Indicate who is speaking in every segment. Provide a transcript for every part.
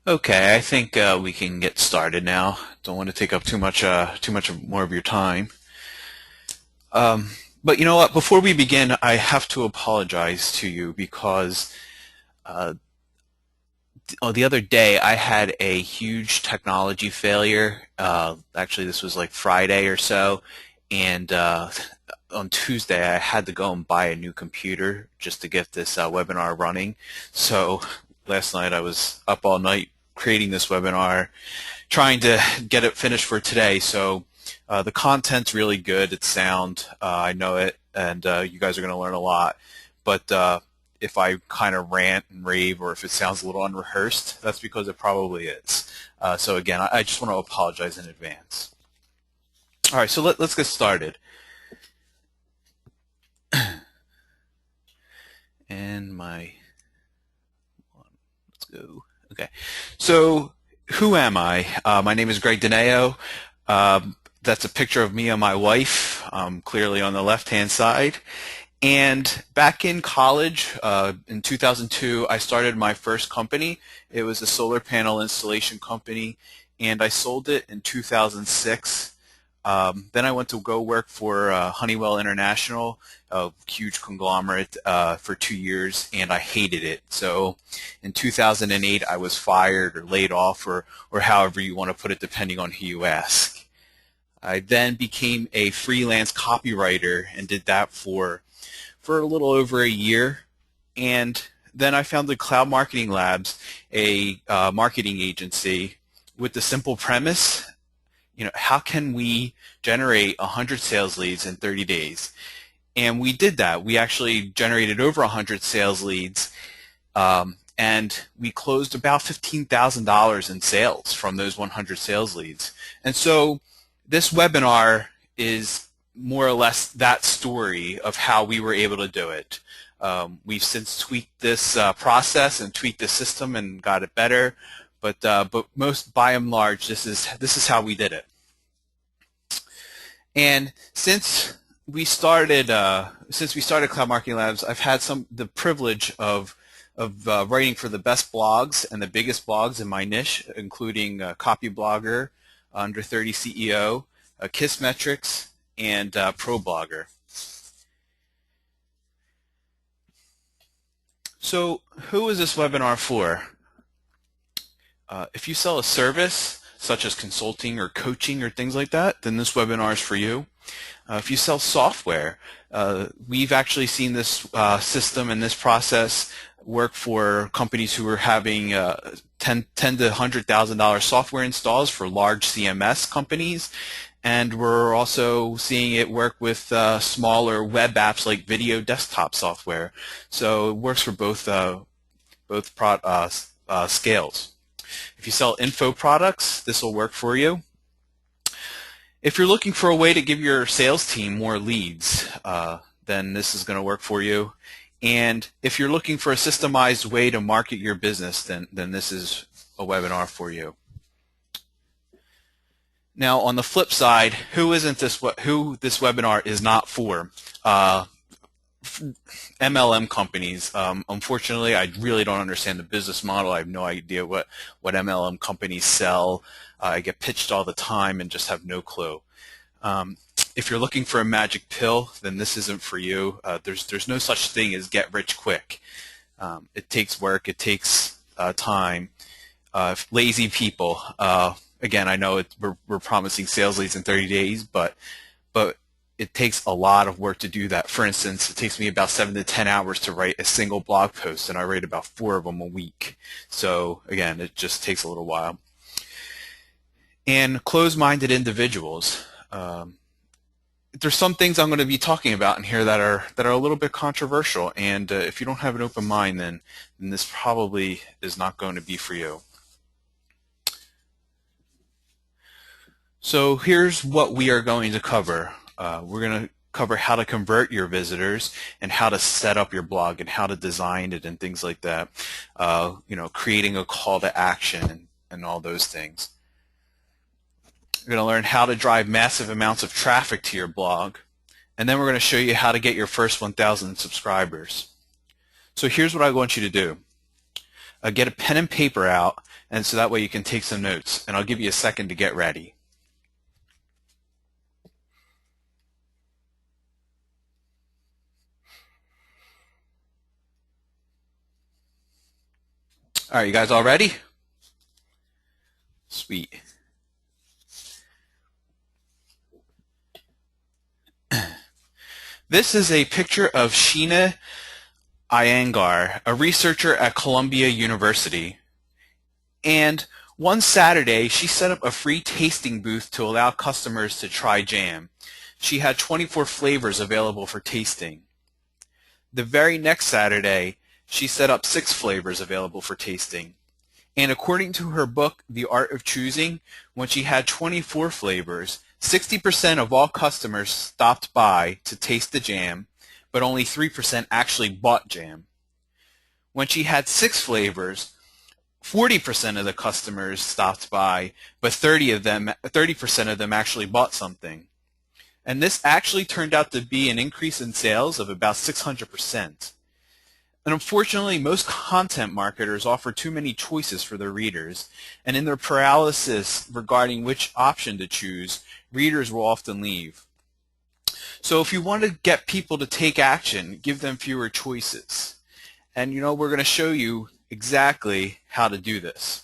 Speaker 1: Okay, I think we can get started now. Don't want to take up more of your time. Um, but you know what? Before we begin, I have to apologize to you because uh, the other day I had a huge technology failure. Actually, this was like Friday or so, and on Tuesday I had to go and buy a new computer just to get this webinar running. So last night I was up all night creating this webinar, trying to get it finished for today. So the content's really good. It's sound. I know it, and you guys are going to learn a lot. But if I kind of rant and rave, or if it sounds a little unrehearsed, that's because it probably is. So again, I just want to apologize in advance. All right, so let's get started. And let's go. Okay, so who am I? My name is Greg Dineo. That's a picture of me and my wife, clearly on the left-hand side. And back in college, in 2002, I started my first company. It was a solar panel installation company, and I sold it in 2006. Then I went to go work for Honeywell International, a huge conglomerate, for 2 years, and I hated it. So in 2008, I was fired or laid off, or however you want to put it, depending on who you ask. I then became a freelance copywriter and did that for a little over a year. And then I founded Cloud Marketing Labs, a marketing agency with the simple premise, how can we generate 100 sales leads in 30 days? And we did that. We actually generated over 100 sales leads, and we closed about $15,000 in sales from those 100 sales leads. And so this webinar is more or less that story of how we were able to do it. We've since tweaked this process and tweaked the system and got it better, but most by and large, this is how we did it. And since we started Cloud Marketing Labs, I've had the privilege of writing for the best blogs and the biggest blogs in my niche, including Copyblogger, Under 30 CEO, Kissmetrics, and ProBlogger. So who is this webinar for? If you sell a service, such as consulting or coaching or things like that, then this webinar is for you. If you sell software, we've actually seen this system and this process work for companies who are having $10 to $100,000 software installs for large CMS companies. And we're also seeing it work with smaller web apps like video desktop software. So it works for both scales. If you sell info products, this will work for you. If you're looking for a way to give your sales team more leads, then this is going to work for you. And if you're looking for a systemized way to market your business, then this is a webinar for you. Now, on the flip side, who this webinar is not for? MLM companies. Unfortunately, I really don't understand the business model. I have no idea what MLM companies sell. I get pitched all the time and just have no clue. If you're looking for a magic pill, then this isn't for you. There's no such thing as get rich quick. It takes work. It takes time. Lazy people. Again, I know we're promising sales leads in 30 days, but it takes a lot of work to do that. For instance, it takes me about 7 to 10 hours to write a single blog post, and I write about 4 of them a week. So again, it just takes a little while. And closed-minded individuals. There's some things I'm going to be talking about in here that are a little bit controversial, and if you don't have an open mind, then this probably is not going to be for you. So here's what we are going to cover. We're going to cover how to convert your visitors and how to set up your blog and how to design it and things like that. Creating a call to action and all those things. We're going to learn how to drive massive amounts of traffic to your blog. And then we're going to show you how to get your first 1,000 subscribers. So here's what I want you to do. get a pen and paper out, and so that way you can take some notes. And I'll give you a second to get ready. All right, you guys all ready? Sweet. This is a picture of Sheena Iyengar, a researcher at Columbia University. And one Saturday, she set up a free tasting booth to allow customers to try jam. She had 24 flavors available for tasting. The very next Saturday, she set up 6 flavors available for tasting. And according to her book, The Art of Choosing, when she had 24 flavors, 60% of all customers stopped by to taste the jam, but only 3% actually bought jam. When she had 6 flavors, 40% of the customers stopped by, but 30% of them actually bought something. And this actually turned out to be an increase in sales of about 600%. And unfortunately, most content marketers offer too many choices for their readers, and in their paralysis regarding which option to choose, readers will often leave. So if you want to get people to take action, give them fewer choices. And we're going to show you exactly how to do this.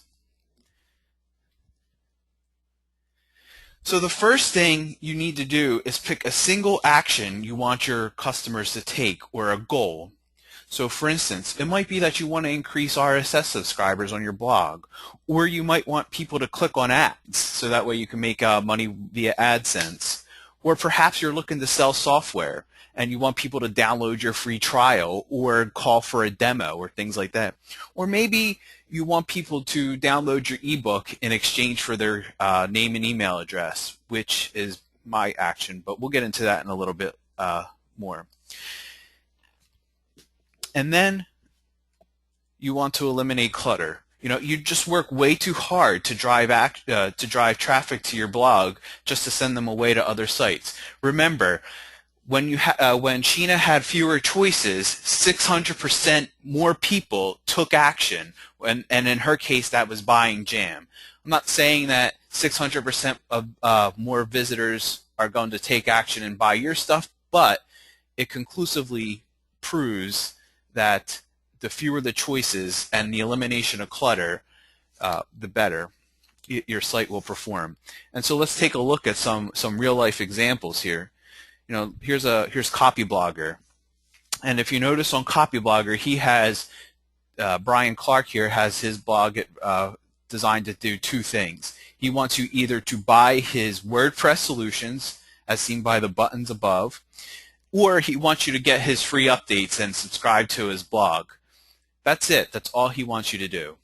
Speaker 1: So the first thing you need to do is pick a single action you want your customers to take, or a goal. So for instance, it might be that you want to increase RSS subscribers on your blog, or you might want people to click on ads so that way you can make money via AdSense. Or perhaps you're looking to sell software and you want people to download your free trial or call for a demo or things like that. Or maybe you want people to download your ebook in exchange for their name and email address, which is my action, but we'll get into that in a little bit more. And then you want to eliminate clutter. You just work way too hard to drive traffic to your blog just to send them away to other sites. Remember, when Sheena had fewer choices, 600% more people took action, and in her case, that was buying jam. I'm not saying that 600% of more visitors are going to take action and buy your stuff, but it conclusively proves that the fewer the choices and the elimination of clutter, the better your site will perform. And so let's take a look at some real life examples here. Here's Copyblogger, and if you notice on Copyblogger, he has Brian Clark here has his blog designed to do 2 things. He wants you either to buy his WordPress solutions, as seen by the buttons above, or he wants you to get his free updates and subscribe to his blog. That's it. That's all he wants you to do.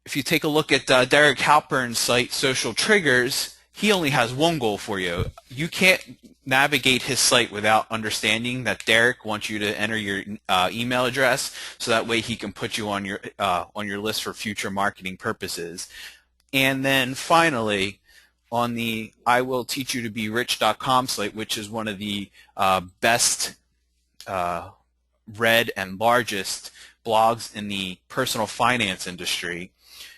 Speaker 1: If you take a look at Derek Halpern's site, Social Triggers, he only has one goal for you. You can't navigate his site without understanding that Derek wants you to enter your email address, so that way he can put you on your list for future marketing purposes. And then finally, on the IWillTeachYouToBeRich.com site, which is one of the best read and largest blogs in the personal finance industry,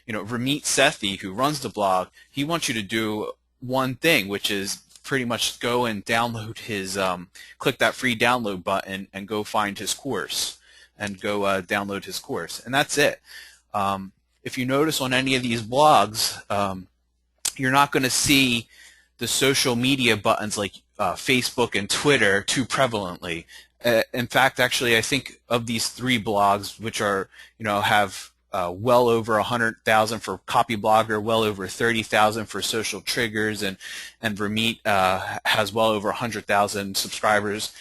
Speaker 1: Ramit Sethi, who runs the blog, he wants you to do one thing, which is pretty much go and download his, click that free download button and go find his course and go download his course. And that's it. If you notice on any of these blogs, you're not going to see the social media buttons like Facebook and Twitter too prevalently. In fact, actually, I think of these 3 blogs, which are, have well over 100,000 for Copyblogger, well over 30,000 for Social Triggers, and Ramit has well over 100,000 subscribers.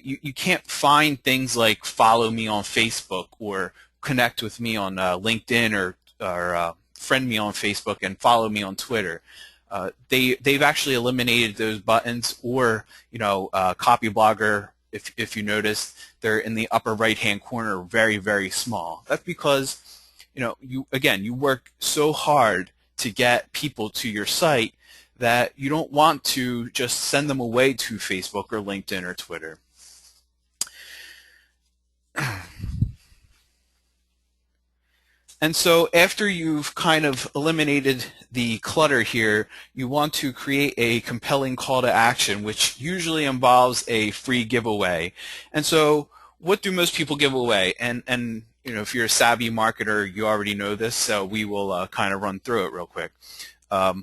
Speaker 1: You can't find things like follow me on Facebook or connect with me on LinkedIn or friend me on Facebook and follow me on Twitter. They've actually eliminated those buttons, or Copyblogger, if you notice, they're in the upper right hand corner, very, very small. That's because you work so hard to get people to your site that you don't want to just send them away to Facebook or LinkedIn or Twitter. And so after you've kind of eliminated the clutter here, you want to create a compelling call to action, which usually involves a free giveaway. And so what do most people give away? And you know, if you're a savvy marketer, you already know this, so we will kind of run through it real quick. A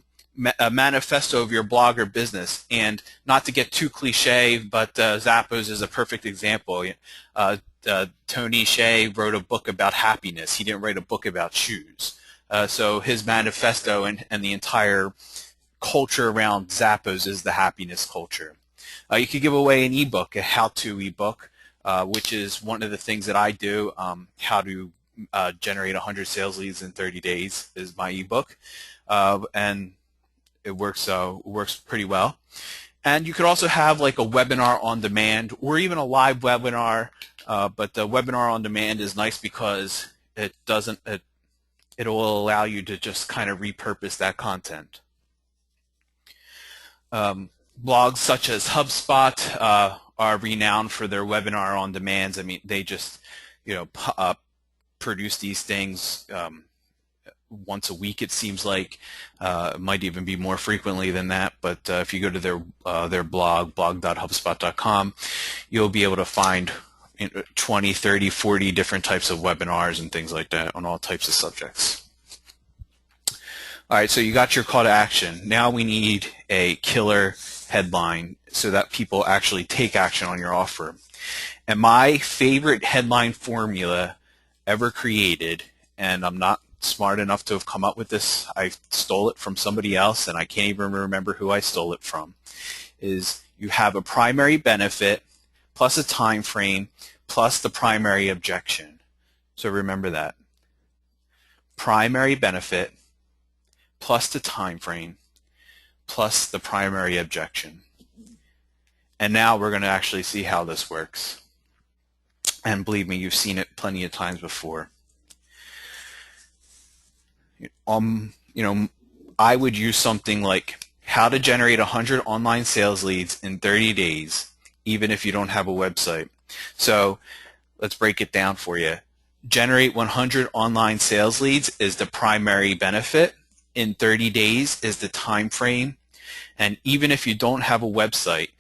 Speaker 1: manifesto of your blog or business. And not to get too cliche, but Zappos is a perfect example. Tony Hsieh wrote a book about happiness. He didn't write a book about shoes. So his manifesto and the entire culture around Zappos is the happiness culture. You could give away an ebook, a how-to ebook, which is one of the things that I do. How to generate 100 sales leads in 30 days is my ebook, and it works pretty well. And you could also have like a webinar on demand or even a live webinar, but the webinar on demand is nice because it will allow you to just kind of repurpose that content. Blogs such as HubSpot are renowned for their webinar on demands. I mean, they just produce these things once a week, it seems like. It might even be more frequently than that, but if you go to their blog, blog.hubspot.com, you'll be able to find 20, 30, 40 different types of webinars and things like that on all types of subjects. All right, so you got your call to action. Now we need a killer headline so that people actually take action on your offer. And my favorite headline formula ever created, and I'm not smart enough to have come up with this, I stole it from somebody else and I can't even remember who I stole it from, is you have a primary benefit plus a time frame plus the primary objection. So remember that. Primary benefit plus the time frame plus the primary objection. And now we're going to actually see how this works. And believe me, you've seen it plenty of times before. I would use something like how to generate 100 online sales leads in 30 days, even if you don't have a website. So let's break it down for you. Generate 100 online sales leads is the primary benefit. In 30 days is the time frame. And even if you don't have a website,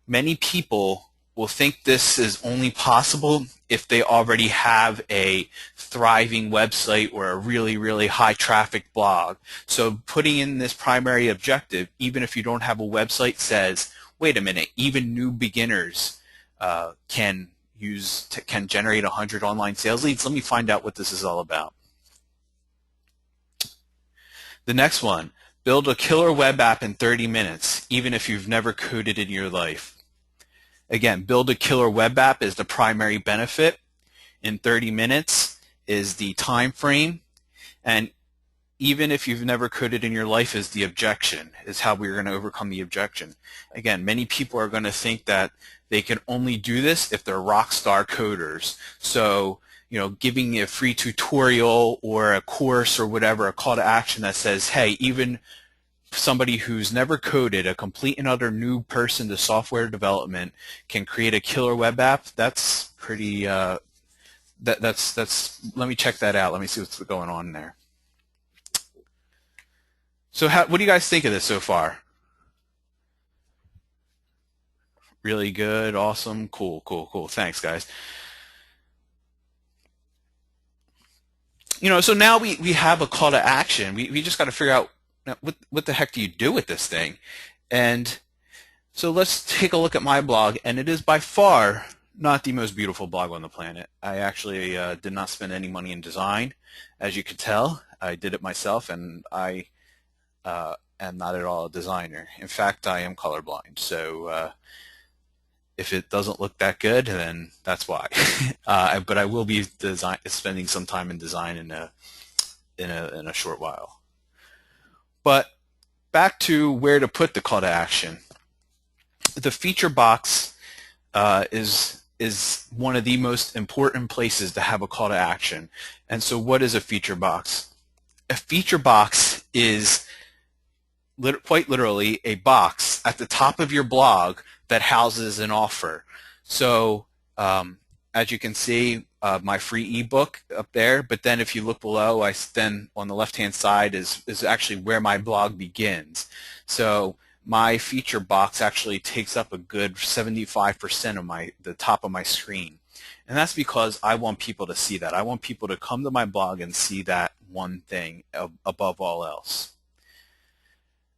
Speaker 1: many people will think this is only possible if they already have a thriving website or a really, really high traffic blog. So putting in this primary objective, even if you don't have a website, says, wait a minute, even new beginners can generate 100 online sales leads. Let me find out what this is all about. The next one, build a killer web app in 30 minutes, even if you've never coded in your life. Again, build a killer web app is the primary benefit. In 30 minutes is the time frame. And even if you've never coded in your life is the objection, is how we're going to overcome the objection. Again, many people are going to think that they can only do this if they're rock star coders. So, giving a free tutorial or a course or whatever, a call to action that says, hey, even somebody who's never coded, a complete and utter new person to software development, can create a killer web app. That's pretty. That's. Let me check that out. Let me see what's going on there. So, what do you guys think of this so far? Really good, awesome, cool. Thanks, guys. So now we have a call to action. We just got to figure out what the heck do you do with this thing? And so let's take a look at my blog, and it is by far not the most beautiful blog on the planet. I actually did not spend any money in design. As you can tell, I did it myself, and I am not at all a designer. In fact, I am colorblind, so if it doesn't look that good, then that's why. But I will be spending some time in design in a short while. But back to where to put the call to action. The feature box is one of the most important places to have a call to action. And so what is a feature box? A feature box is quite literally a box at the top of your blog that houses an offer. So as you can see, my free ebook up there. But then if you look below, then on the left-hand side is actually where my blog begins. So my feature box actually takes up a good 75% of the top of my screen. And that's because I want people to see that. I want people to come to my blog and see that one thing above all else.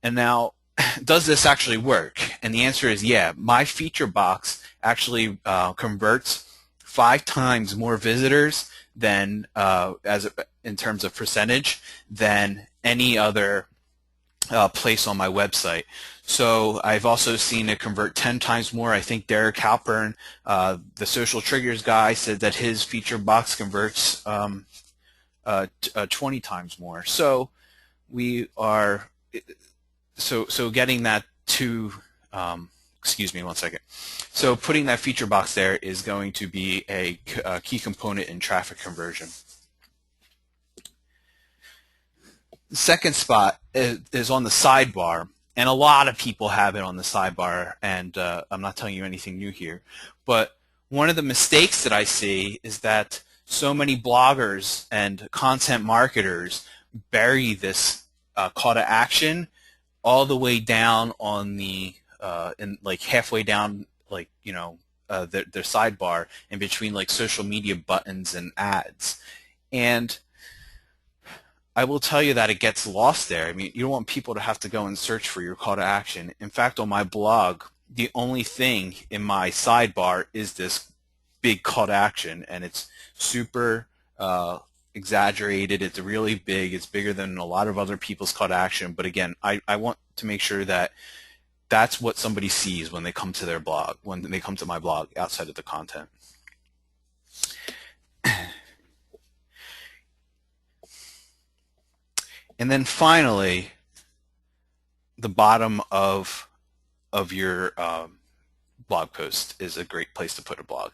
Speaker 1: And now, does this actually work? And the answer is yeah. My feature box actually converts 5 times more visitors than in terms of percentage than any other place on my website. So I've also seen it convert 10 times more. I think Derek Halpern, the Social Triggers guy, said that his feature box converts 20 times more. So we are so getting that to excuse me one second. So putting that feature box there is going to be a key component in traffic conversion. The second spot is on the sidebar, and a lot of people have it on the sidebar, and I'm not telling you anything new here. But one of the mistakes that I see is that so many bloggers and content marketers bury this call to action all the way down on the like halfway down, like their sidebar, in between like social media buttons and ads. And I will tell you that it gets lost there. I mean, you don't want people to have to go and search for your call to action. In fact, on my blog, the only thing in my sidebar is this big call to action, and it's super exaggerated. It's really big. It's bigger than a lot of other people's call to action. But again, I want to make sure that that's what somebody sees when they come to their blog, when they come to my blog outside of the content. And then finally, the bottom of your blog post is a great place to put a blog.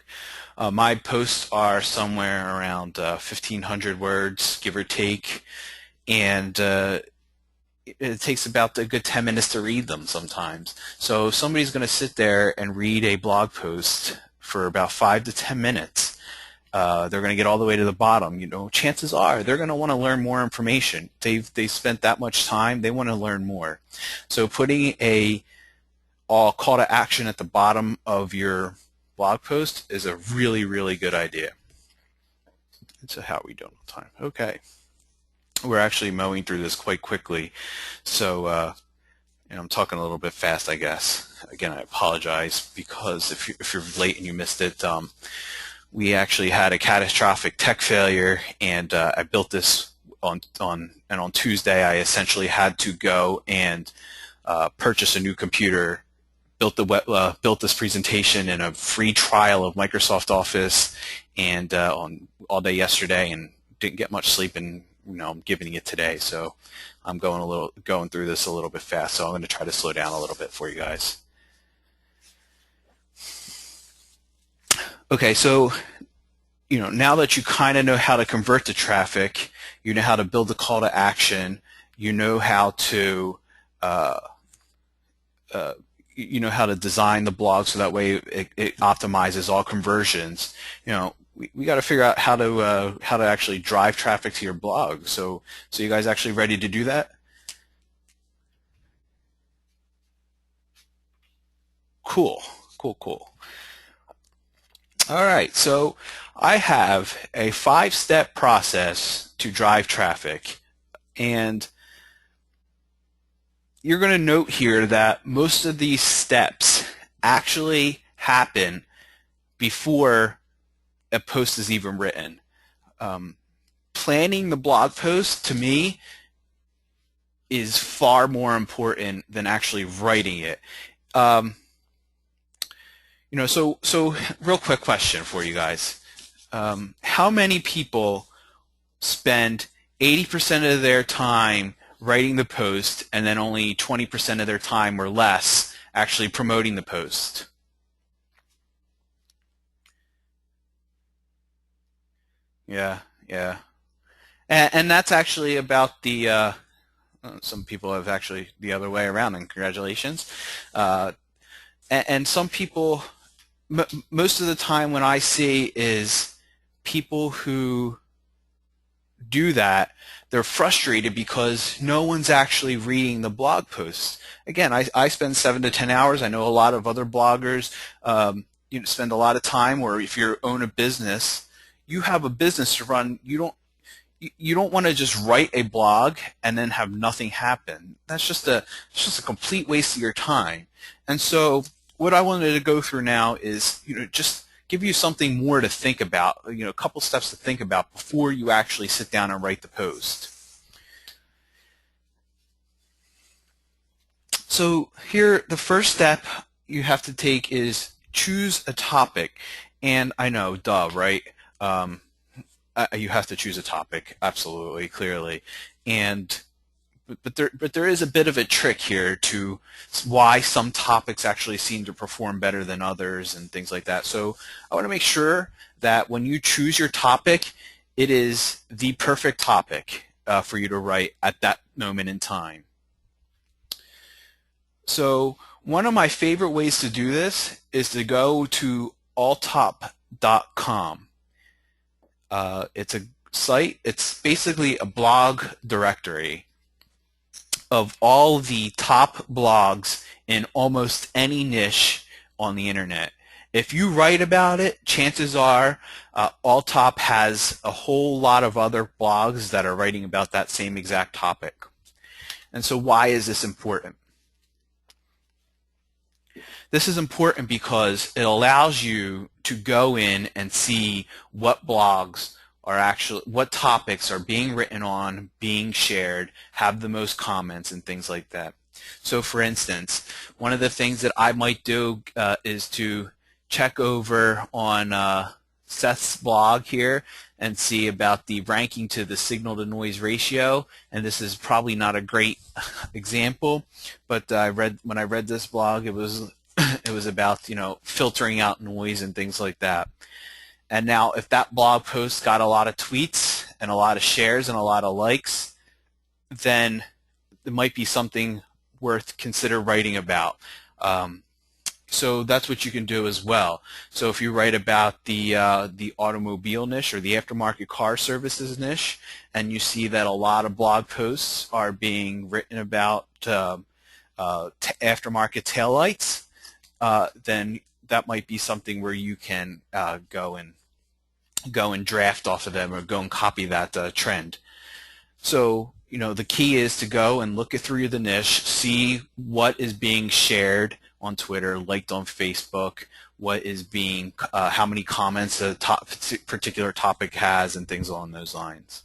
Speaker 1: My posts are somewhere around 1,500 words, give or take, and it takes about a good 10 minutes to read them sometimes. So if somebody's going to sit there and read a blog post for about 5 to 10 minutes, they're going to get all the way to the bottom. Chances are they're going to want to learn more information. They've spent that much time. They want to learn more. So putting a call to action at the bottom of your blog post is a really, really good idea. So how are we doing on time? Okay. We're actually mowing through this quite quickly. So I'm talking a little bit fast, I guess. Again, I apologize because if you're late and you missed it, we actually had a catastrophic tech failure, and I built this on Tuesday. I essentially had to go and purchase a new computer, built this presentation in a free trial of Microsoft Office, and on all day yesterday, and didn't get much sleep, and I'm giving it today. So I'm going through this a little bit fast. So I'm going to try to slow down a little bit for you guys. Okay, so now that you kind of know how to convert the traffic, you know how to build the call to action, you know how to design the blog so that way it optimizes all conversions. We got to figure out how to actually drive traffic to your blog. So you guys actually ready to do that? Cool. All right, so I have a 5-step process to drive traffic, and you're going to note here that most of these steps actually happen before a post is even written. Planning the blog post, to me, is far more important than actually writing it. So real quick question for you guys. How many people spend 80% of their time writing the post and then only 20% of their time or less actually promoting the post? Yeah. And that's actually about the, some people have actually the other way around, and congratulations. And some people most of the time when I see is people who do that, they're frustrated because no one's actually reading the blog posts. Again, I spend 7 to 10 hours. I know a lot of other bloggers spend a lot of time, or if you own a business, you have a business to run. You don't want to just write a blog and then have nothing happen. It's just a complete waste of your time. And so what I wanted to go through now is, just give you something more to think about, a couple steps to think about before you actually sit down and write the post. So here, the first step you have to take is choose a topic. And I know, duh, right? You have to choose a topic, absolutely, clearly. And but there is a bit of a trick here to why some topics actually seem to perform better than others and things like that. So I want to make sure that when you choose your topic, it is the perfect topic for you to write at that moment in time. So one of my favorite ways to do this is to go to alltop.com. It's a site, it's basically a blog directory of all the top blogs in almost any niche on the internet. If you write about it, chances are Alltop has a whole lot of other blogs that are writing about that same exact topic. And so why is this important? This is important because it allows you to go in and see what blogs are actually, what topics are being written on, being shared, have the most comments and things like that. So for instance, one of the things that I might do is to check over on Seth's blog here and see about the ranking to the signal to noise ratio. And this is probably not a great example, but when I read this blog, it was about filtering out noise and things like that. And now if that blog post got a lot of tweets and a lot of shares and a lot of likes, then it might be something worth consider writing about. So that's what you can do as well. So if you write about the automobile niche or the aftermarket car services niche, and you see that a lot of blog posts are being written about aftermarket taillights, then that might be something where you can go and draft off of them or go and copy that trend. So the key is to go and look through the niche, see what is being shared on Twitter, liked on Facebook, what is being, how many comments a particular topic has, and things along those lines.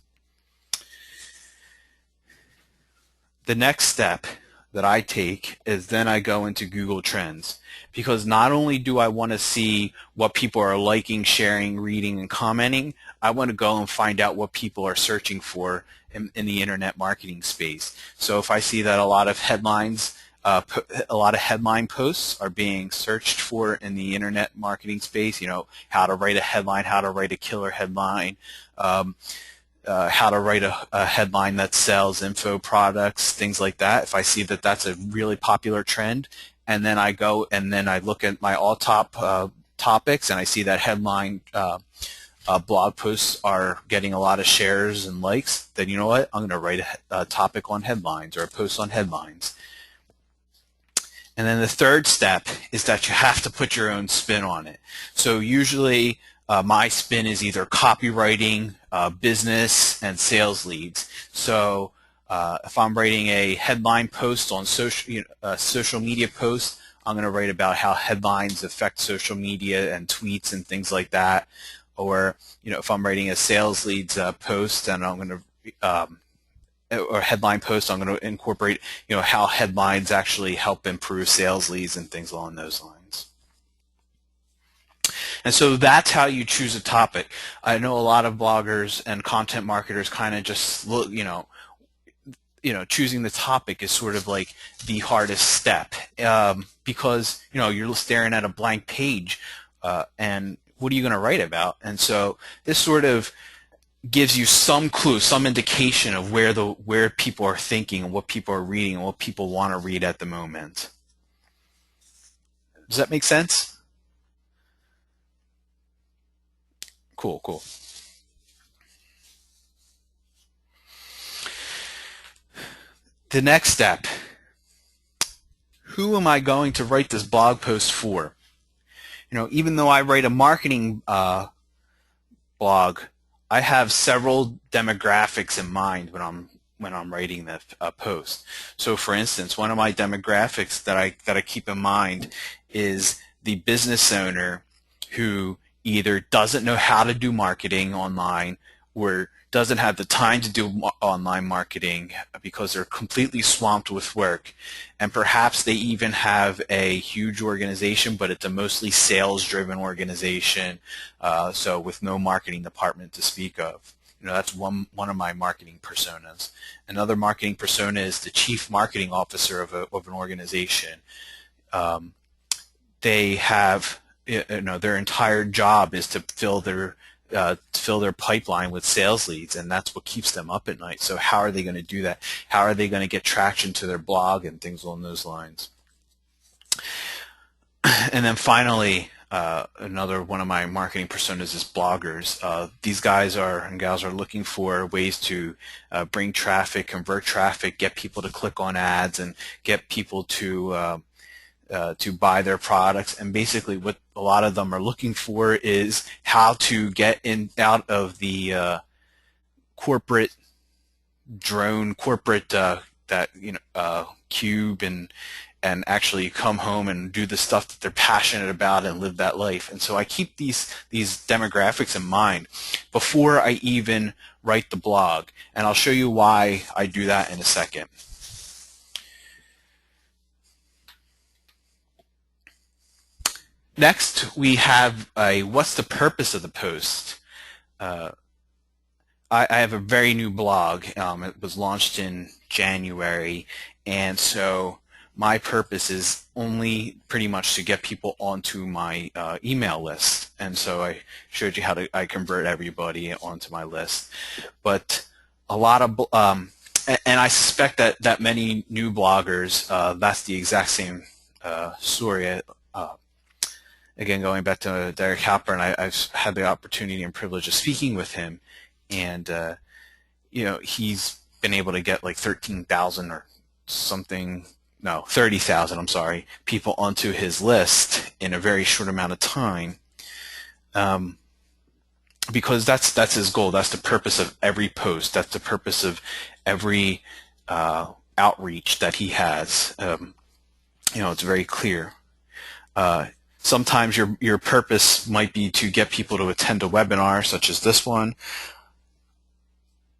Speaker 1: The next step that I take is then I go into Google Trends, because not only do I want to see what people are liking, sharing, reading, and commenting, I want to go and find out what people are searching for in the internet marketing space. So if I see that a lot of headlines, a lot of headline posts are being searched for in the internet marketing space, how to write a headline, how to write a killer headline, how to write a headline that sells info products, things like that. If I see that that's a really popular trend, and then I go and then I look at my Alltop topics and I see that headline blog posts are getting a lot of shares and likes, then you know what? I'm going to write a topic on headlines or a post on headlines. And then the third step is that you have to put your own spin on it. So usually my spin is either copywriting, business, and sales leads. So if I'm writing a headline post on social media post, I'm going to write about how headlines affect social media and tweets and things like that. Or if I'm writing a sales leads post, and I'm going to or headline post, I'm going to incorporate how headlines actually help improve sales leads and things along those lines. And so that's how you choose a topic. I know a lot of bloggers and content marketers kind of just look, choosing the topic is sort of like the hardest step because you're staring at a blank page and what are you going to write about? And so this sort of gives you some clue, some indication of where people are thinking and what people are reading and what people want to read at the moment. Does that make sense? Cool, cool. The next step, who am I going to write this blog post for? Even though I write a marketing blog, I have several demographics in mind when I'm writing the post. So, for instance, one of my demographics that I got to keep in mind is the business owner who either doesn't know how to do marketing online or doesn't have the time to do online marketing because they're completely swamped with work, and perhaps they even have a huge organization, but it's a mostly sales-driven organization, so with no marketing department to speak of. That's one of my marketing personas. Another marketing persona is the chief marketing officer of an organization. They have, their entire job is to fill their pipeline with sales leads, and that's what keeps them up at night. So how are they going to do that? How are they going to get traction to their blog and things along those lines? And then finally, another one of my marketing personas is bloggers. These guys and gals are looking for ways to bring traffic, convert traffic, get people to click on ads, and get people to buy their products. And basically what a lot of them are looking for is how to get out of the corporate cube and actually come home and do the stuff that they're passionate about and live that life. And so I keep these demographics in mind before I even write the blog, and I'll show you why I do that in a second. Next, we have what's the purpose of the post? I have a very new blog. It was launched in January, and so my purpose is only pretty much to get people onto my email list. And so I showed you how I convert everybody onto my list. But a lot of, and I suspect that many new bloggers, that's the exact same story. Again, going back to Derek Halpern, I've had the opportunity and privilege of speaking with him, and he's been able to get like 13,000 or something, no, 30,000, I'm sorry, people onto his list in a very short amount of time, because that's his goal. That's the purpose of every post. That's the purpose of every outreach that he has. It's very clear. Sometimes your purpose might be to get people to attend a webinar such as this one.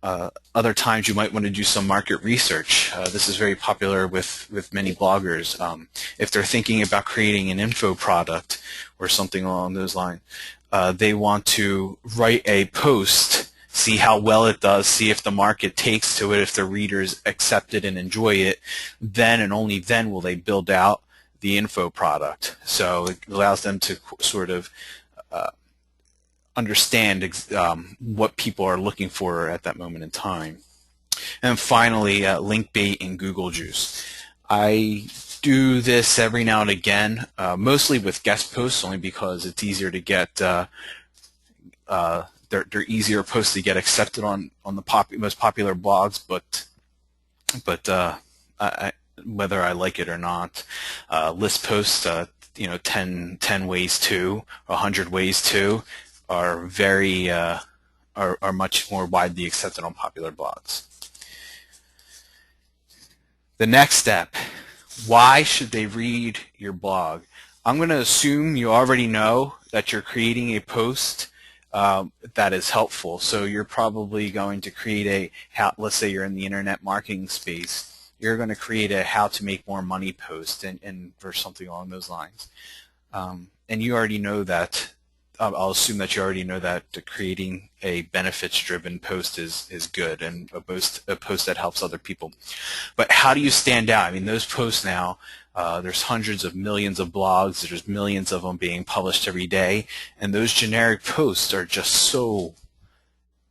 Speaker 1: Other times you might want to do some market research. This is very popular with many bloggers. If they're thinking about creating an info product or something along those lines, they want to write a post, see how well it does, see if the market takes to it, if the readers accept it and enjoy it. Then and only then will they build out the info product. So it allows them to sort of understand what people are looking for at that moment in time. And finally, link bait and Google Juice. I do this every now and again, mostly with guest posts, only because it's easier to get. They're easier posts to get accepted on the most popular blogs, but whether I like it or not, list posts, 10 ways to, or 100 ways to, are very are much more widely accepted on popular blogs. The next step, why should they read your blog? I'm going to assume you already know that you're creating a post that is helpful. So you're probably going to create let's say you're in the internet marketing space, you're going to create a how to make more money post and or something along those lines. And you already know that. I'll assume that you already know that creating a benefits-driven post is good, and a post that helps other people. But how do you stand out? I mean, those posts now, there's hundreds of millions of blogs, there's millions of them being published every day, and those generic posts are just so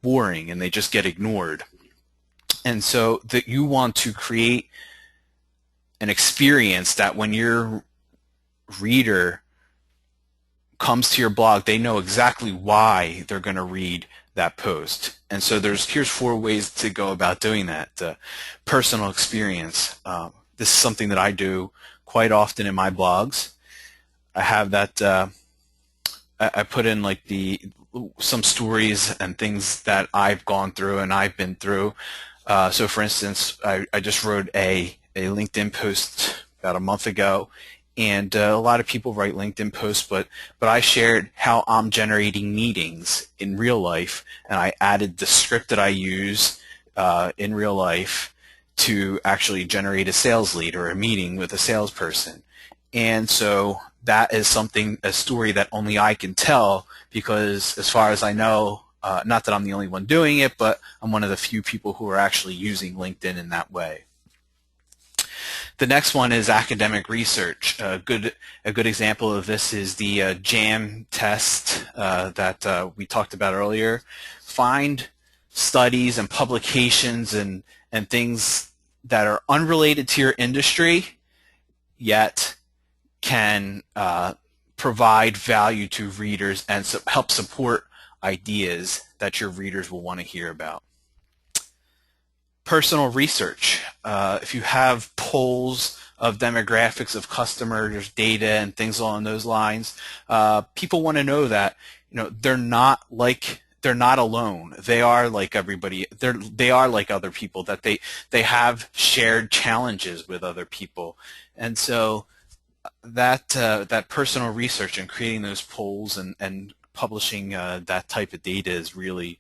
Speaker 1: boring and they just get ignored. And so that you want to create an experience that when your reader comes to your blog, they know exactly why they're going to read that post. And so here's 4 ways to go about doing that. Personal experience. This is something that I do quite often in my blogs. I have that. I put in like some stories and things that I've gone through and I've been through. So, for instance, I just wrote a LinkedIn post about a month ago, and a lot of people write LinkedIn posts, but I shared how I'm generating meetings in real life, and I added the script that I use in real life to actually generate a sales lead or a meeting with a salesperson. And so that is a story that only I can tell, because as far as I know, not that I'm the only one doing it, but I'm one of the few people who are actually using LinkedIn in that way. The next one is academic research. A good example of this is the JAM test that we talked about earlier. Find studies and publications and things that are unrelated to your industry, yet can provide value to readers and help support ideas that your readers will want to hear about. Personal research. If you have polls of demographics of customers, data, and things along those lines, people want to know that they're not alone. They are like everybody. They are like other people. That they have shared challenges with other people, and so that personal research and creating those polls and publishing that type of data is really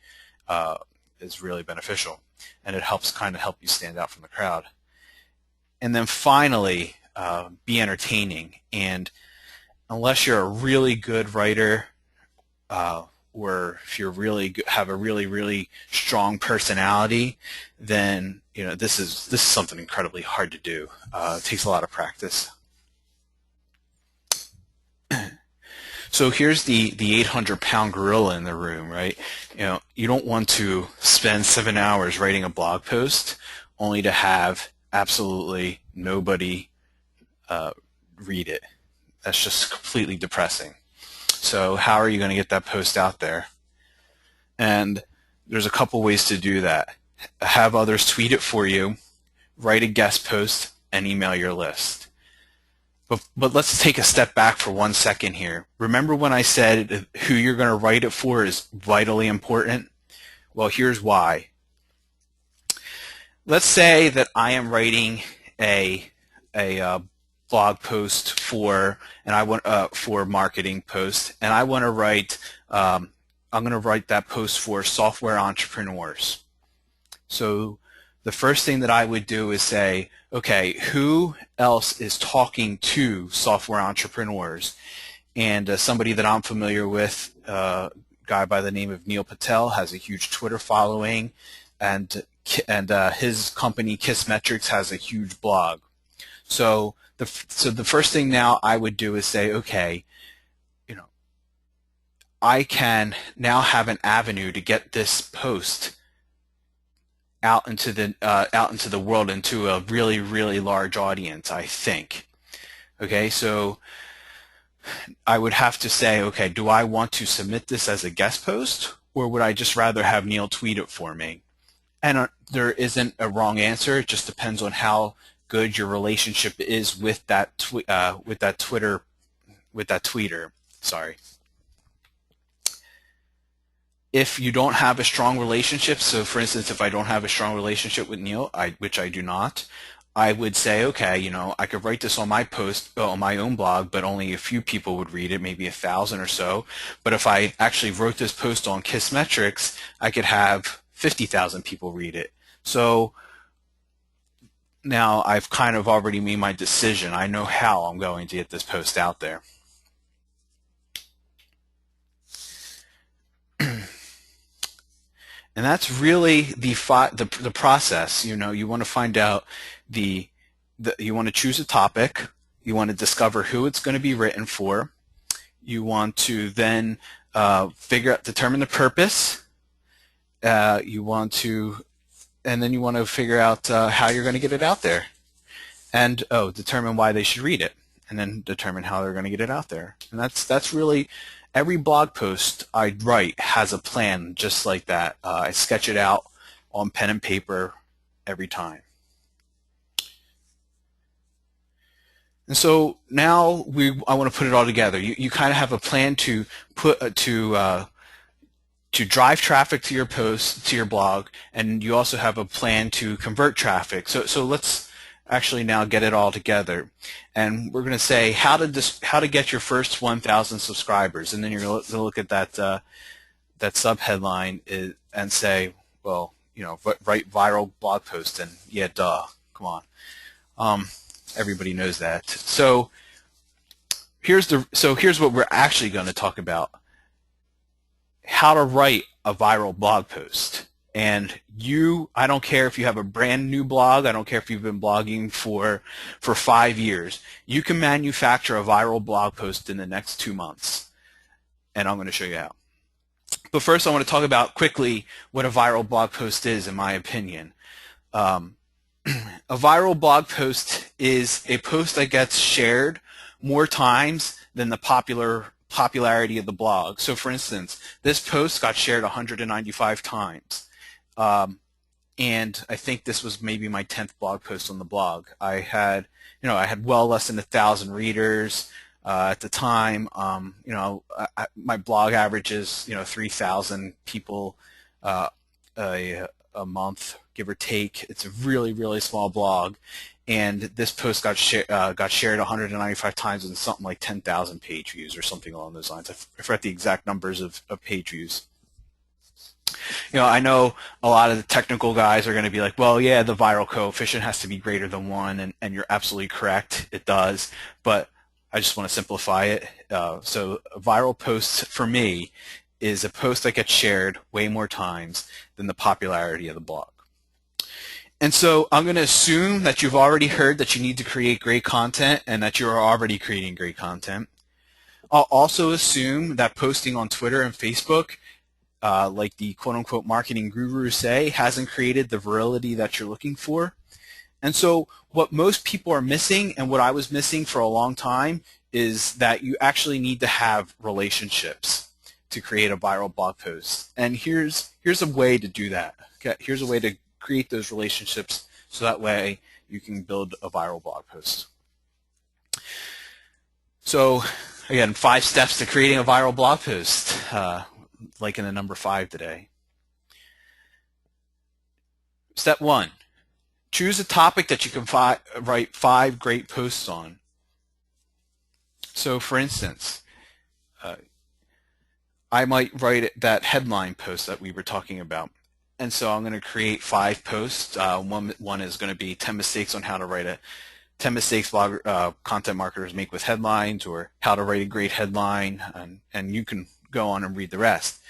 Speaker 1: beneficial, and it helps help you stand out from the crowd. And then finally, be entertaining. And unless you're a really good writer, or if you're have a really strong personality, then this is something incredibly hard to do. It takes a lot of practice. So here's the 800-pound gorilla in the room, right? You don't want to spend 7 hours writing a blog post only to have absolutely nobody read it. That's just completely depressing. So how are you going to get that post out there? And there's a couple ways to do that. Have others tweet it for you, write a guest post, and email your list. But let's take a step back for 1 second here. Remember when I said who you're going to write it for is vitally important? Well, here's why. Let's say that I am writing a blog post for marketing post, and I want to write. I'm going to write that post for software entrepreneurs. So the first thing that I would do is say, okay, who else is talking to software entrepreneurs? And somebody that I'm familiar with, a guy by the name of Neil Patel, has a huge Twitter following, and his company Kissmetrics has a huge blog. So the first thing now I would do is say, okay, I can now have an avenue to get this post out into the world, into a really large audience, I think. Okay, so I would have to say, okay, do I want to submit this as a guest post, or would I just rather have Neil tweet it for me? And there isn't a wrong answer. It just depends on how good your relationship is with that tweeter. Sorry. If you don't have a strong relationship, so for instance, if I don't have a strong relationship with Neil, which I do not, I would say, okay, I could write this on my post, on my own blog, but only a few people would read it, maybe 1,000 or so. But if I actually wrote this post on Kissmetrics, I could have 50,000 people read it. So now I've kind of already made my decision. I know how I'm going to get this post out there. And that's really the process. You want to find out you want to choose a topic. You want to discover who it's going to be written for. You want to then determine the purpose. And then you want to figure out how you're going to get it out there, and determine why they should read it. and then determine how they're going to get it out there. And that's really every blog post I write has a plan just like that. I sketch it out on pen and paper every time. And so now I want to put it all together. You kind of have a plan to put to drive traffic to your post, to your blog, and you also have a plan to convert traffic. So let's actually now get it all together. And we're going to say how to get your first 1,000 subscribers, and then you're going to look at that that sub headline and say, well, write viral blog post, and yeah, duh, come on. Everybody knows that. So here's what we're actually going to talk about: how to write a viral blog post. And I don't care if you have a brand new blog, I don't care if you've been blogging for 5 years, you can manufacture a viral blog post in the next 2 months. And I'm going to show you how. But first I want to talk about quickly what a viral blog post is, in my opinion. A viral blog post is a post that gets shared more times than the popularity of the blog. So for instance, this post got shared 195 times. And I think this was maybe my 10th blog post on the blog. I had well less than 1,000 readers at the time. My blog averages 3,000 people a month, give or take. It's a really, really small blog, and this post got shared 195 times and something like 10,000 page views or something along those lines. I forgot the exact numbers of page views. I know a lot of the technical guys are going to be like, well, yeah, the viral coefficient has to be greater than 1, and you're absolutely correct, it does, but I just want to simplify it. So a viral post for me is a post that gets shared way more times than the popularity of the blog. And so I'm going to assume that you've already heard that you need to create great content and that you're already creating great content. I'll also assume that posting on Twitter and Facebook, like the quote-unquote marketing gurus say, hasn't created the virility that you're looking for. And so what most people are missing, and what I was missing for a long time, is that you actually need to have relationships to create a viral blog post. And here's a way to do that. Okay? Here's a way to create those relationships so that way you can build a viral blog post. So again, 5 steps to creating a viral blog post, like in the number 5 today. Step 1, choose a topic that you can write 5 great posts on. So for instance, I might write that headline post that we were talking about. And so I'm going to create 5 posts. One is going to be 10 mistakes on how to write 10 mistakes content marketers make with headlines, or how to write a great headline, and you can go on and read the rest.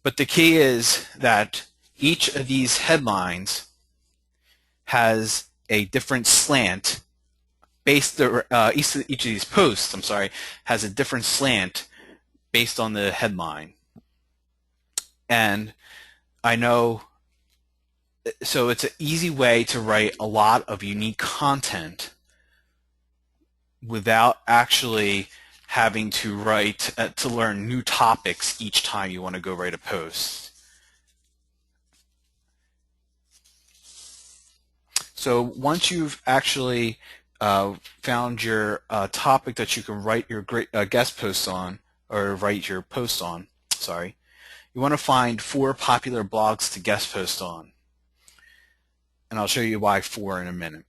Speaker 1: But the key is that each of these headlines has a different slant each of these posts, has a different slant based on the headline. And I know, so it's an easy way to write a lot of unique content without actually having to learn new topics each time you want to go write a post. So once you've actually found your topic that you can write your great guest posts on, or write your post on, you want to find 4 popular blogs to guest post on. And I'll show you why 4 in a minute.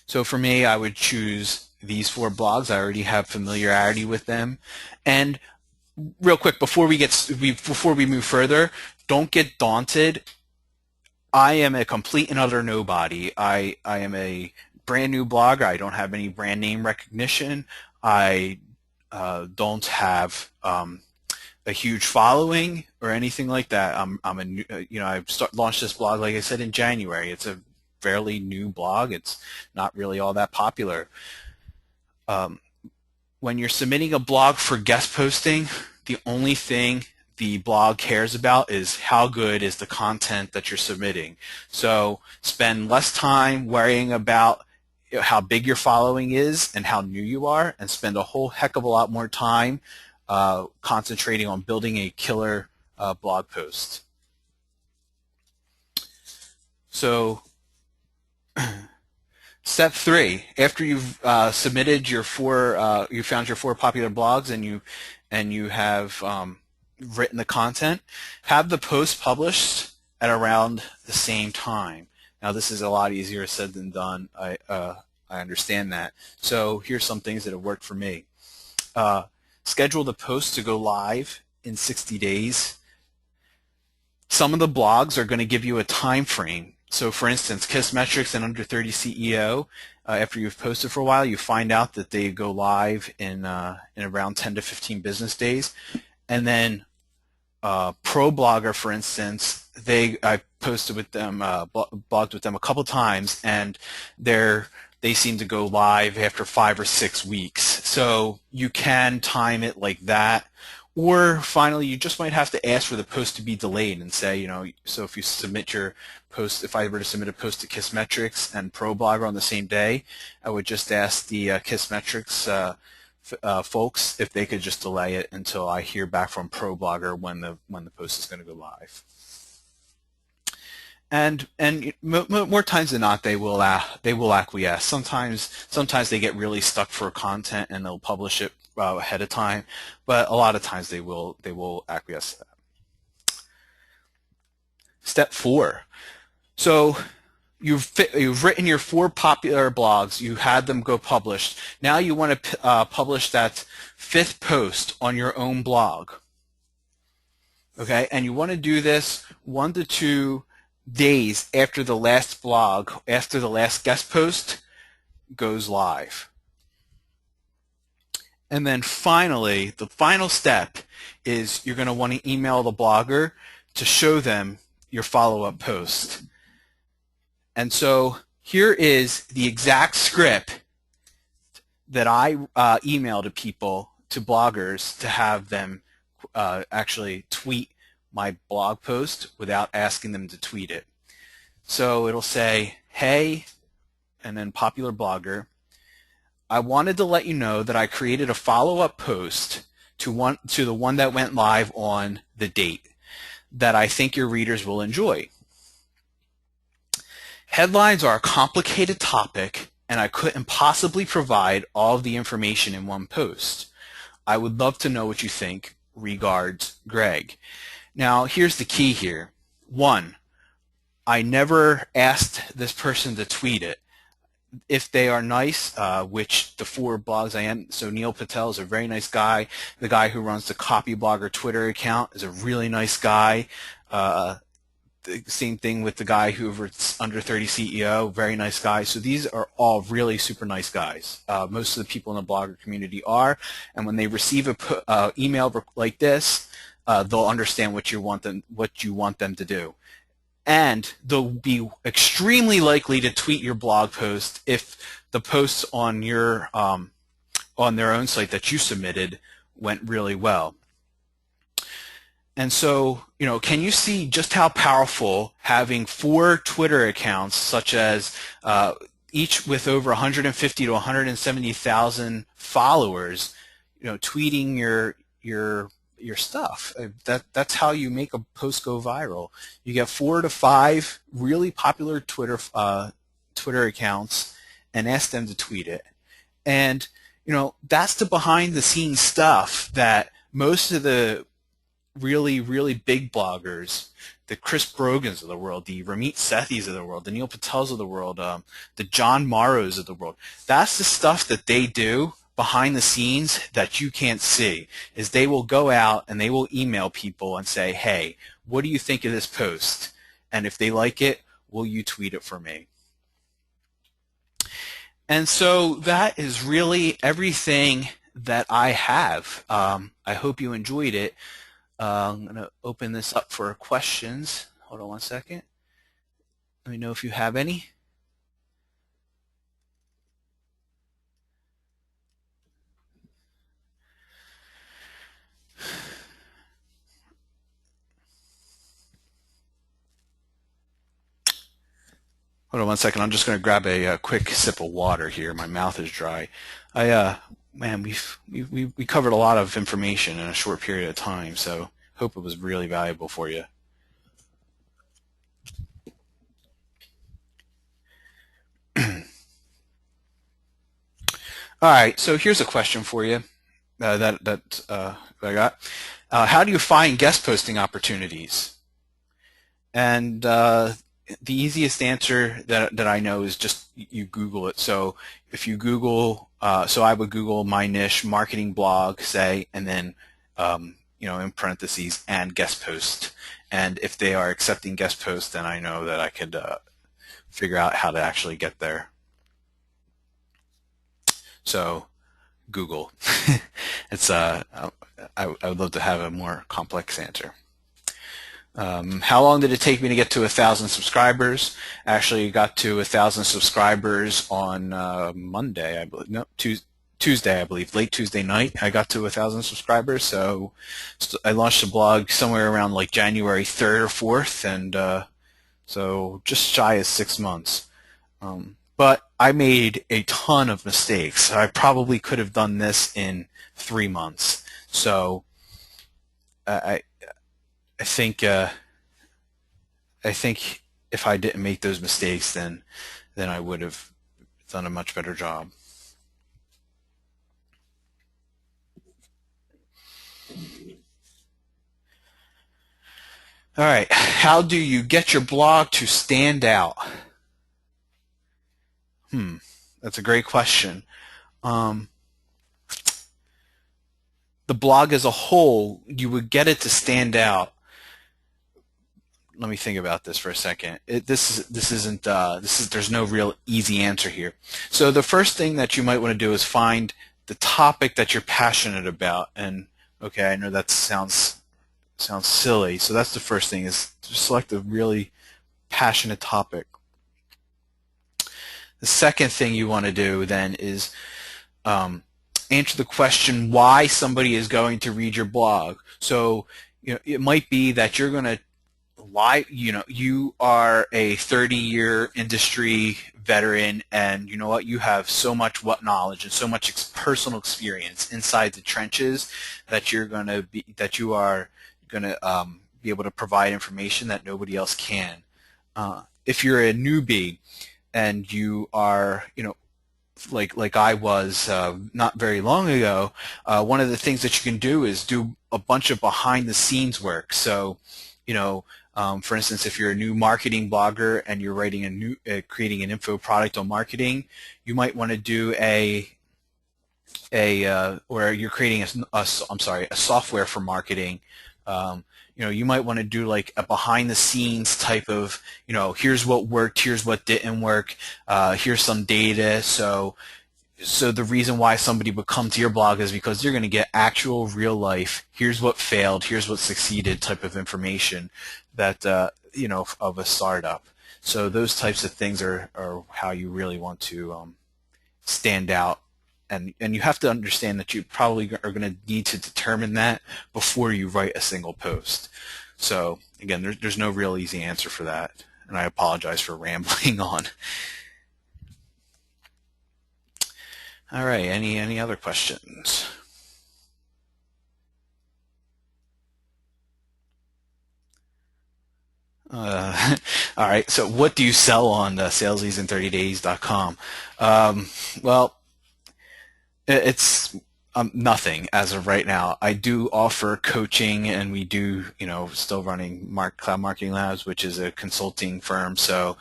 Speaker 1: So for me, I would choose these 4 blogs. I already have familiarity with them. And real quick, before we move further, don't get daunted. I am a complete and utter nobody. I am a brand new blogger. I don't have any brand name recognition. I don't have a huge following or anything like that. I've launched this blog, like I said, in January. It's a fairly new blog. It's not really all that popular. When you're submitting a blog for guest posting, the only thing the blog cares about is how good is the content that you're submitting. So spend less time worrying about how big your following is and how new you are, and spend a whole heck of a lot more time concentrating on building a killer blog post. So step 3, after you've submitted your you found your 4 popular blogs and you have written the content, have the post published at around the same time. Now this is a lot easier said than done. I understand that. So here's some things that have worked for me. Schedule the post to go live in 60 days. Some of the blogs are going to give you a time frame. So for instance, Kissmetrics and Under 30 CEO, after you've posted for a while, you find out that they go live in around 10 to 15 business days. And then ProBlogger, for instance, I posted with them, blogged with them a couple times, and they seem to go live after 5 or 6 weeks. So you can time it like that. Or finally, you just might have to ask for the post to be delayed and say, so if you submit your post, if I were to submit a post to Kissmetrics and ProBlogger on the same day, I would just ask the Kissmetrics folks if they could just delay it until I hear back from ProBlogger when the post is going to go live. And more times than not, they will acquiesce. Sometimes they get really stuck for content and they'll publish it ahead of time, but a lot of times they will acquiesce to that. Step 4. So you've written your 4 popular blogs. You had them go published. Now you want to publish that 5th post on your own blog. Okay, and you want to do this 1 to 2 days after the last guest post goes live. And then finally, the final step is you're going to want to email the blogger to show them your follow-up post. And so here is the exact script that I email to people, to bloggers, to have them actually tweet my blog post without asking them to tweet it. So it'll say, hey, and then popular blogger, I wanted to let you know that I created a follow-up post to the one that went live on the date that I think your readers will enjoy. Headlines are a complicated topic, and I couldn't possibly provide all of the information in one post. I would love to know what you think. Regards, Greg. Now, here's the key here. 1, I never asked this person to tweet it. If they are nice, which the 4 blogs I am, so Neil Patel is a very nice guy. The guy who runs the Copyblogger Twitter account is a really nice guy. The same thing with the guy who was Under 30 CEO, very nice guy. So these are all really super nice guys. Most of the people in the blogger community are, and when they receive a email like this, they'll understand what you want them to do. And they'll be extremely likely to tweet your blog post if the posts on your on their own site that you submitted went really well. And so, can you see just how powerful having 4 Twitter accounts, such as each with over 150 to 170,000 followers, tweeting your stuff. That's how you make a post go viral. You get 4 to 5 really popular Twitter accounts and ask them to tweet it. And that's the behind the scenes stuff that most of the really, really big bloggers, the Chris Brogans of the world, the Ramit Sethis of the world, the Neil Patels of the world, the John Morrows of the world, that's the stuff that they do behind the scenes that you can't see. Is they will go out and they will email people and say, hey, what do you think of this post? And if they like it, will you tweet it for me? And so that is really everything that I have. I hope you enjoyed it. I'm going to open this up for questions. Hold on one second. Let me know if you have any. Hold on one second. I'm just going to grab a quick sip of water here. My mouth is dry. Man, we covered a lot of information in a short period of time, so hope it was really valuable for you. All right, so here's a question for you that I got. How do you find guest posting opportunities? And the easiest answer that I know is just you Google it. So if you Google, so I would Google my niche marketing blog, say, and then in parentheses and guest post. And if they are accepting guest posts, then I know that I could figure out how to actually get there. So Google. It's I would love to have a more complex answer. How long did it take me to get to 1,000 subscribers? Actually, got to 1,000 subscribers on Monday, I believe. No, Tuesday, I believe. Late Tuesday night, I got to 1,000 subscribers. So I launched the blog somewhere around like January 3rd or 4th, and so just shy of 6 months. But I made a ton of mistakes. I probably could have done this in 3 months. So I I think I think if I didn't make those mistakes, then I would have done a much better job. All right, how do you get your blog to stand out? That's a great question. Um, the blog as a whole, you would get it to stand out. Let me think about this for a second. There's no real easy answer here. So the first thing that you might want to do is find the topic that you're passionate about. And okay, I know that sounds silly. So that's the first thing, is to select a really passionate topic. The second thing you want to do then is answer the question why somebody is going to read your blog. So it might be that you're going to you are a 30-year industry veteran, and you know what, you have so much knowledge and so much personal experience inside the trenches that you are going to be able to provide information that nobody else can. If you're a newbie and you are, like I was not very long ago, one of the things that you can do is do a bunch of behind the scenes work. So, for instance, if you're a new marketing blogger and you're writing creating an info product on marketing, you might want to do or you're creating a software for marketing. You might want to do like a behind the scenes type of, here's what worked, here's what didn't work, here's some data. So the reason why somebody would come to your blog is because you're going to get actual real life, here's what failed, here's what succeeded type of information that, of a startup. So those types of things are how you really want to stand out. And you have to understand that you probably are going to need to determine that before you write a single post. So again, there's no real easy answer for that. And I apologize for rambling on. All right, any other questions? All right, so what do you sell on SalesIsIn30days.com? Well, it's nothing as of right now. I do offer coaching, and we do, still running Cloud Marketing Labs, which is a consulting firm. So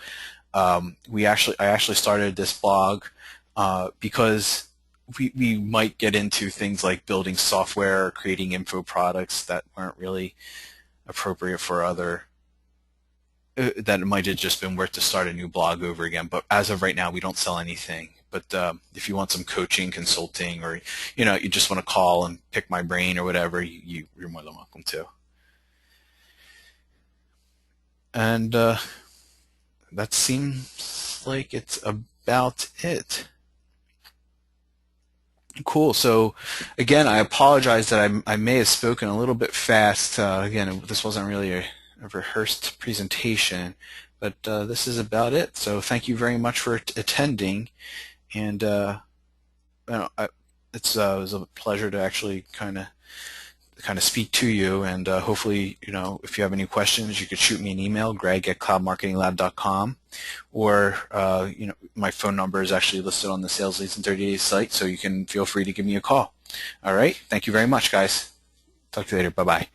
Speaker 1: I actually started this blog because we might get into things like building software or creating info products that weren't really appropriate for other, that it might have just been worth to start a new blog over again. But as of right now, we don't sell anything. But if you want some coaching, consulting, or you just want to call and pick my brain or whatever, you're more than welcome to. And that seems like it's about it. Cool. So again, I apologize that I may have spoken a little bit fast. Again, this wasn't really a rehearsed presentation, But this is about it. So thank you very much for attending, and you know, it was a pleasure to actually kind of speak to you, and hopefully, if you have any questions, you could shoot me an email, greg@cloudmarketinglab.com, or my phone number is actually listed on the Sales Leads in 30 Days site, so you can feel free to give me a call. All right, thank you very much, guys. Talk to you later. Bye-bye.